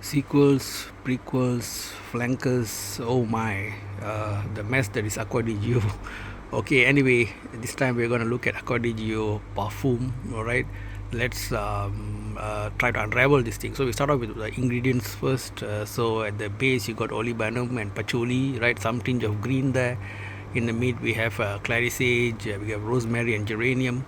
Sequels, prequels, flankers, oh my, the mess that is Acqua Di Gio. Okay, anyway, this time we're going to look at Acqua Di Gio Parfum, alright? Let's try to unravel this thing. So we start off with the ingredients first. So at the base you got olibanum and patchouli, right? Some tinge of green there. In the mid we have clary sage, we have rosemary and geranium,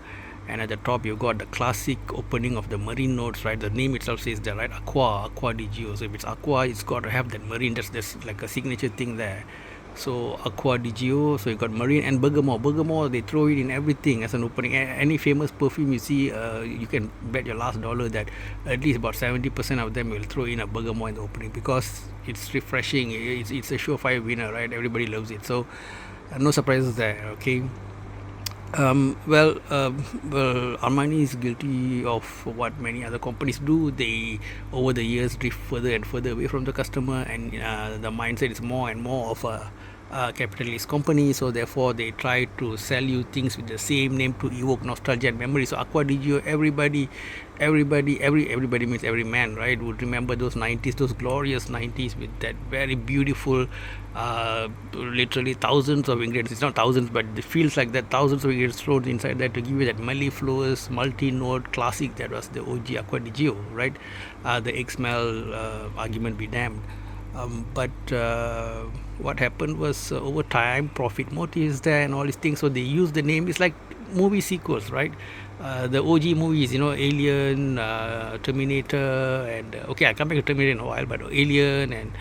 and at the top you got the classic opening of the marine notes, right? The name itself says that, right? Acqua Di Gio. So if it's aqua, it's got to have that marine. That's like a signature thing there. So Acqua Di Gio, so you got marine and bergamot. Bergamot, they throw it in everything as an opening. Any famous perfume you see, you can bet your last dollar that at least about 70% of them will throw in a bergamot in the opening because it's refreshing. It's a surefire winner, right? Everybody loves it. So no surprises there. Okay. Well, Armani is guilty of what many other companies do. They, over the years, drift further and further away from the customer, and the mindset is more and more of a capitalist company. So therefore, they try to sell you things with the same name to evoke nostalgia and memory. So Acqua Di Gio, everybody means every man, right? Would remember those 90s, those glorious 90s with that very beautiful, literally thousands of ingredients. It's not thousands, but it feels like that thousands of ingredients thrown inside there to give you that mellifluous multi-note classic that was the OG Acqua Di Gio, right? The egg smell argument be damned. But what happened was, over time, profit motives there and all these things. So they use the name. It's like movie sequels, right? The OG movies, Alien, Terminator, and okay, I'll come back to Terminator in a while, but Alien and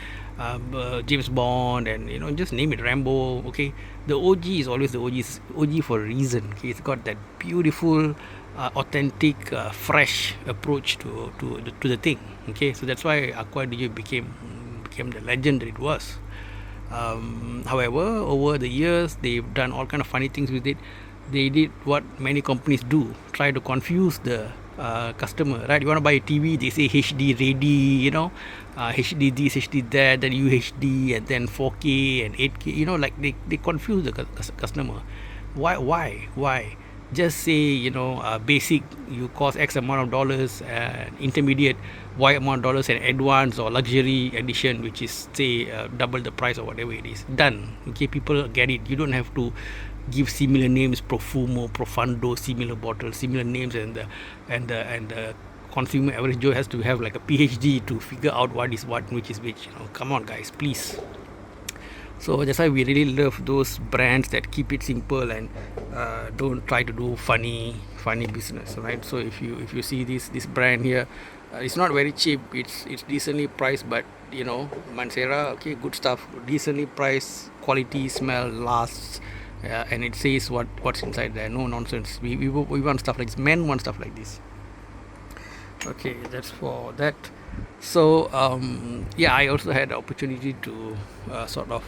James Bond, and just name it, Rambo. Okay, the OG is always the OG for a reason. Okay, it's got that beautiful, authentic, fresh approach to the thing. Okay, so that's why Acqua Di Gio became the legend that it was. However, over the years, they've done all kind of funny things with it. They did what many companies do: try to confuse the customer. Right? You want to buy a TV? They say HD ready. HD this, HD that, then UHD, and then 4K and 8K. Like they confuse the customer. Why? Just say, basic, you cost X amount of dollars, intermediate Y amount of dollars, and advanced or luxury edition, which is say double the price or whatever it is. Done. Okay, people get it. You don't have to give similar names, Profumo, Profundo, similar bottles, similar names, and the consumer average Joe has to have like a PhD to figure out what is what, which is which. Come on, guys, please. So that's why we really love those brands that keep it simple and don't try to do funny business, right? So if you see this brand here, it's not very cheap. It's decently priced, but Mansera, okay, good stuff, decently priced, quality, smell, lasts, and it says what's inside there. No nonsense. We want stuff like this. Men want stuff like this. Okay, that's for that. So I also had the opportunity to sort of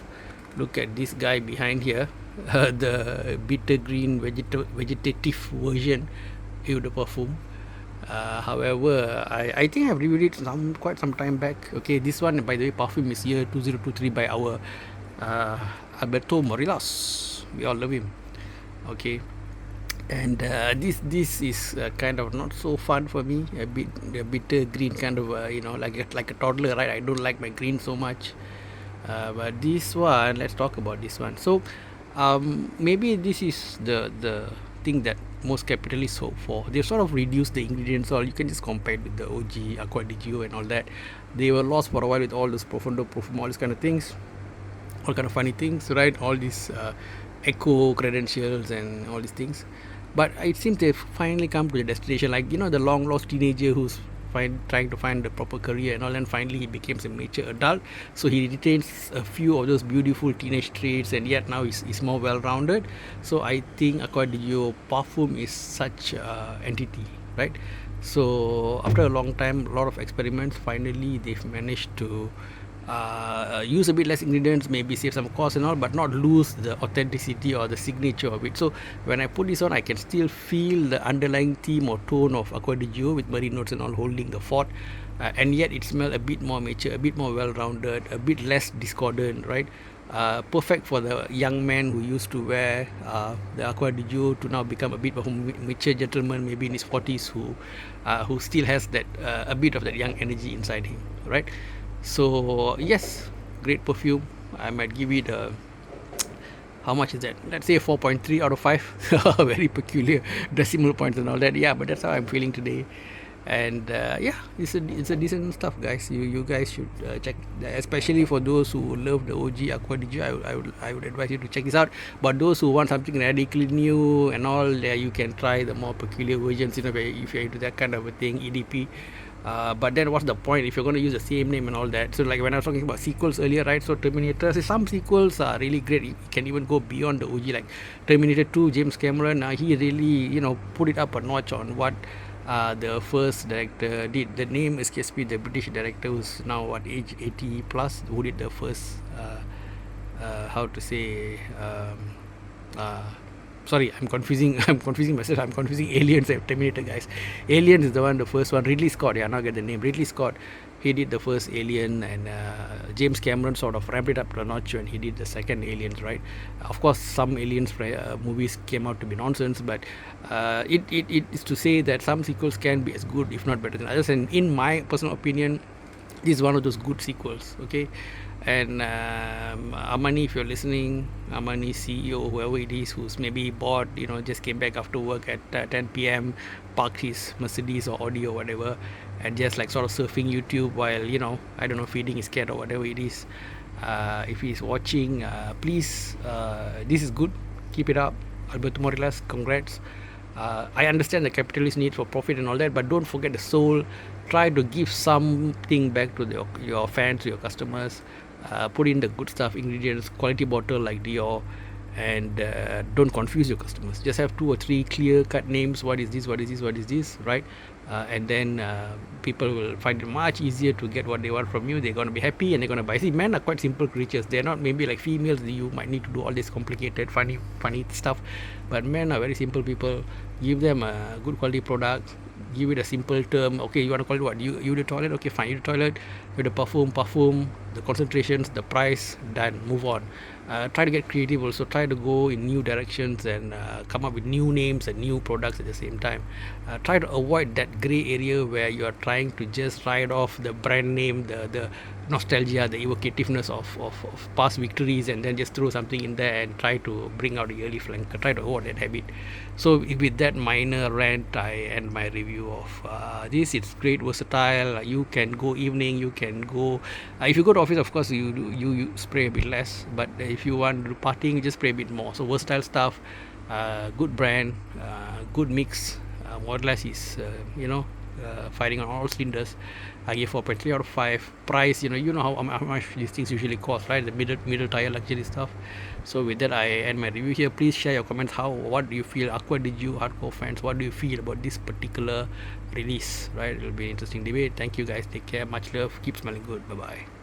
look at this guy behind here, the bitter green vegetative version of the perfume. However, I think I've reviewed it quite some time back. Okay, this one, by the way, perfume is year 2023 by our Alberto Morillas. We all love him. Okay, and this is kind of not so fun for me. A bitter green kind of like a toddler, right? I don't like my green so much. But this one, let's talk about this one. So maybe this is the thing that most capitalists hope for. They sort of reduce the ingredients, or you can just compare it with the OG Acqua Di Gio and all that. They were lost for a while with all this Profundo, Profum, all these kind of things, all kind of funny things, right? All these echo credentials and all these things. But it seems they've finally come to the destination, like the long lost teenager who's trying to find the proper career and all, and finally he becomes a mature adult. So he retains a few of those beautiful teenage traits, and yet now he's more well-rounded. So I think Acqua Di Gio Parfum is such entity, right? So after a long time, a lot of experiments, finally they've managed to use a bit less ingredients, maybe save some cost and all, but not lose the authenticity or the signature of it. So when I put this on, I can still feel the underlying theme or tone of Acqua Di Gio with marine notes and all holding the fort, and yet it smells a bit more mature, a bit more well-rounded, a bit less discordant, right? Perfect for the young man who used to wear the Acqua Di Gio to now become a bit of a mature gentleman, maybe in his 40s, who still has that a bit of that young energy inside him, right? So yes, great perfume. I might give it a, how much is that? Let's say 4.3 out of 5. Very peculiar decimal points and all that. Yeah, but that's how I'm feeling today. And yeah, it's a decent stuff, guys. You guys should check, especially for those who love the OG Acqua Di Gio. I would advise you to check this out. But those who want something radically new and all, you can try the more peculiar versions. You know, if you're into that kind of a thing, EDP. But then what's the point if you're going to use the same name and all that? So like when I was talking about sequels earlier, right? So Terminator, some sequels are really great. You can even go beyond the OG, like Terminator 2, James Cameron. He really, put it up a notch on what the first director did. The name escapes me, the British director who's now what, age 80 plus, who did the first how to say uh, sorry, I'm confusing myself. I'm confusing Aliens and Terminator, guys. Aliens is the first one. Ridley Scott, yeah, now get the name. Ridley Scott, he did the first Alien, and James Cameron sort of ramped it up to a notch when he did the second Aliens, right? Of course, some Aliens movies came out to be nonsense, but it is to say that some sequels can be as good, if not better than others. And in my personal opinion, this is one of those good sequels, okay? And Amani, if you're listening, Amani CEO, whoever it is, who's maybe bored, just came back after work at 10 p.m., parked his Mercedes or Audi or whatever, and just like sort of surfing YouTube while, I don't know, feeding his cat or whatever it is. If he's watching, please, this is good, keep it up. Alberto Morelas, congrats. I understand the capitalist need for profit and all that, but don't forget the soul. Try to give something back to your fans, to your customers. Put in the good stuff, ingredients, quality bottle like Dior, and don't confuse your customers. Just have 2 or 3 clear cut names. What is this? What is this? What is this? Right? And then people will find it much easier to get what they want from you. They're going to be happy and they're going to buy. See, men are quite simple creatures. They're not maybe like females. You might need to do all this complicated, funny stuff. But men are very simple people. Give them a good quality product. Give it a simple term. Okay, you want to call it what? You the toilet? Okay, fine. You the toilet. With the perfume, the concentrations, the price, done. Move on. Try to get creative also. Try to go in new directions and come up with new names and new products at the same time. Try to avoid that grey area where you are trying to just ride off the brand name, the nostalgia, the evocativeness of past victories, and then just throw something in there and try to bring out the early flanker. Try to avoid that habit. So with that minor rant, I end my review of this. It's great, versatile. You can go evening, you can go if you go to office, of course you spray a bit less, but if you want to do partying, you just spray a bit more. So versatile stuff, good brand, good mix. More or less is firing on all cylinders. I give 4.3 out of 5. Price, how much these things usually cost, right? The middle tier luxury stuff. So with that, I end my review here. Please share your comments. What do you feel, Acqua Di Gio hardcore fans? What do you feel about this particular release? Right? It'll be an interesting debate. Thank you guys. Take care. Much love. Keep smelling good. Bye bye.